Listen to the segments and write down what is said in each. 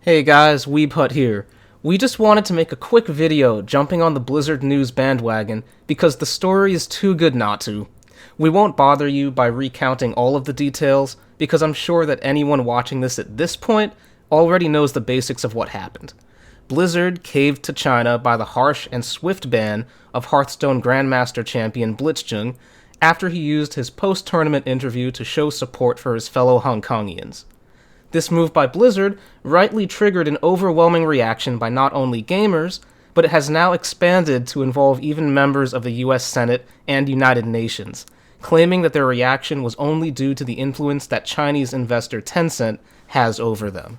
Hey guys, Weebhut here. We just wanted to make a quick video jumping on the Blizzard news bandwagon because the story is too good not to. We won't bother you by recounting all of the details because I'm sure that anyone watching this at this point already knows the basics of what happened. Blizzard caved to China by the harsh and swift ban of Hearthstone Grandmaster champion Blitzchung after he used his post-tournament interview to show support for his fellow Hong Kongians. This move by Blizzard rightly triggered an overwhelming reaction by not only gamers, but it has now expanded to involve even members of the US Senate and United Nations, claiming that their reaction was only due to the influence that Chinese investor Tencent has over them.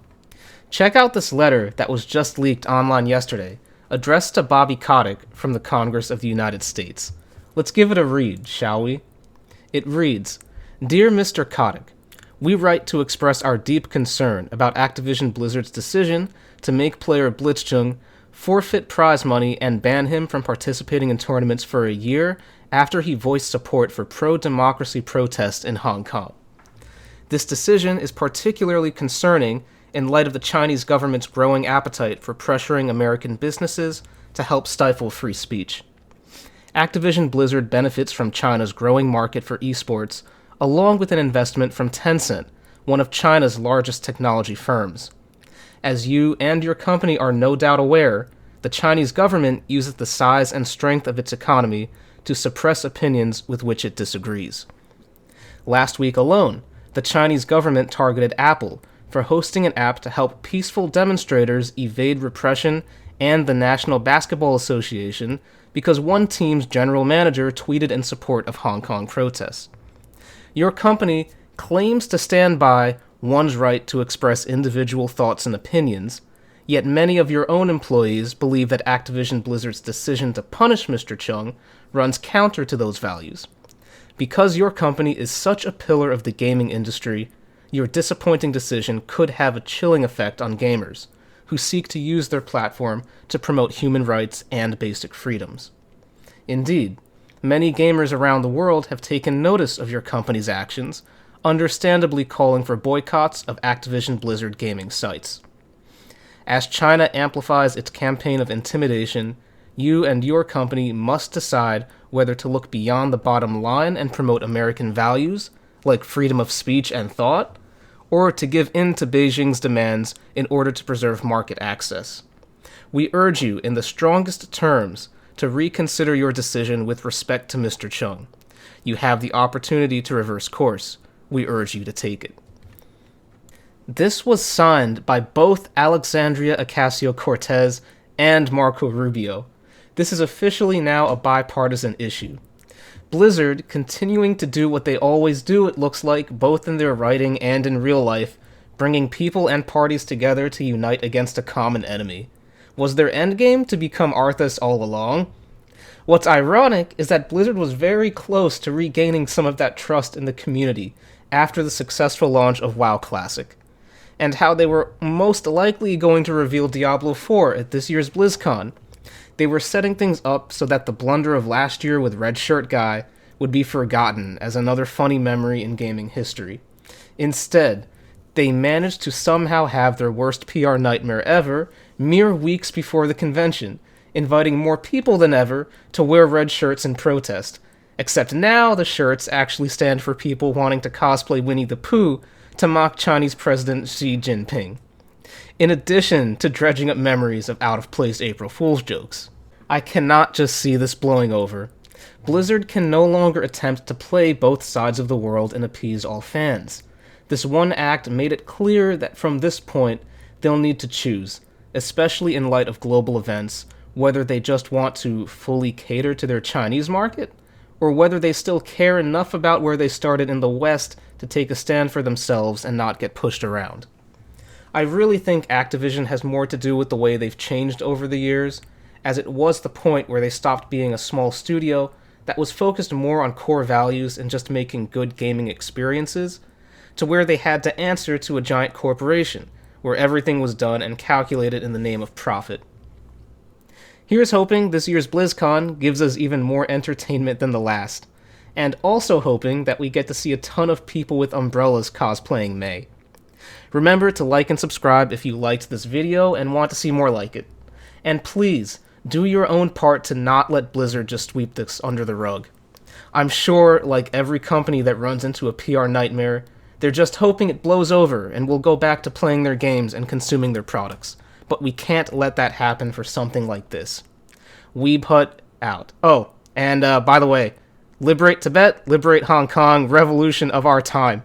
Check out this letter that was just leaked online yesterday, addressed to Bobby Kotick from the Congress of the United States. Let's give it a read, shall we? It reads, "Dear Mr. Kotick, we write to express our deep concern about Activision Blizzard's decision to make player Blitzchung forfeit prize money and ban him from participating in tournaments for a year after he voiced support for pro-democracy protests in Hong Kong. This decision is particularly concerning in light of the Chinese government's growing appetite for pressuring American businesses to help stifle free speech. Activision Blizzard benefits from China's growing market for esports, along with an investment from Tencent, one of China's largest technology firms. As you and your company are no doubt aware, the Chinese government uses the size and strength of its economy to suppress opinions with which it disagrees. Last week alone, the Chinese government targeted Apple for hosting an app to help peaceful demonstrators evade repression and the National Basketball Association because one team's general manager tweeted in support of Hong Kong protests. Your company claims to stand by one's right to express individual thoughts and opinions, yet many of your own employees believe that Activision Blizzard's decision to punish Mr. Chung runs counter to those values. Because your company is such a pillar of the gaming industry, your disappointing decision could have a chilling effect on gamers, who seek to use their platform to promote human rights and basic freedoms. Indeed, many gamers around the world have taken notice of your company's actions, understandably calling for boycotts of Activision Blizzard gaming sites. As China amplifies its campaign of intimidation, you and your company must decide whether to look beyond the bottom line and promote American values, like freedom of speech and thought, or to give in to Beijing's demands in order to preserve market access. We urge you in the strongest terms to reconsider your decision with respect to Mr. Chung. You have the opportunity to reverse course. We urge you to take it." This was signed by both Alexandria Ocasio-Cortez and Marco Rubio. This is officially now a bipartisan issue. Blizzard continuing to do what they always do, it looks like, both in their writing and in real life, bringing people and parties together to unite against a common enemy. Was their endgame to become Arthas all along? What's ironic is that Blizzard was very close to regaining some of that trust in the community after the successful launch of WoW Classic, and how they were most likely going to reveal Diablo 4 at this year's Blizzcon. They were setting things up so that the blunder of last year with Red Shirt Guy would be forgotten as another funny memory in gaming history. Instead, they managed to somehow have their worst PR nightmare ever mere weeks before the convention, inviting more people than ever to wear red shirts in protest, except now the shirts actually stand for people wanting to cosplay Winnie the Pooh to mock Chinese President Xi Jinping, in addition to dredging up memories of out-of-place April Fool's jokes. I cannot just see this blowing over. Blizzard can no longer attempt to play both sides of the world and appease all fans. This one act made it clear that from this point, they'll need to choose, especially in light of global events, whether they just want to fully cater to their Chinese market, or whether they still care enough about where they started in the West to take a stand for themselves and not get pushed around. I really think Activision has more to do with the way they've changed over the years, as it was the point where they stopped being a small studio that was focused more on core values and just making good gaming experiences, to where they had to answer to a giant corporation, where everything was done and calculated in the name of profit. Here's hoping this year's BlizzCon gives us even more entertainment than the last, and also hoping that we get to see a ton of people with umbrellas cosplaying Mei. Remember to like and subscribe if you liked this video and want to see more like it. And please, do your own part to not let Blizzard just sweep this under the rug. I'm sure, like every company that runs into a PR nightmare, they're just hoping it blows over and will go back to playing their games and consuming their products. But we can't let that happen for something like this. Weeb Hut out. Oh, and by the way, liberate Tibet, liberate Hong Kong, revolution of our time.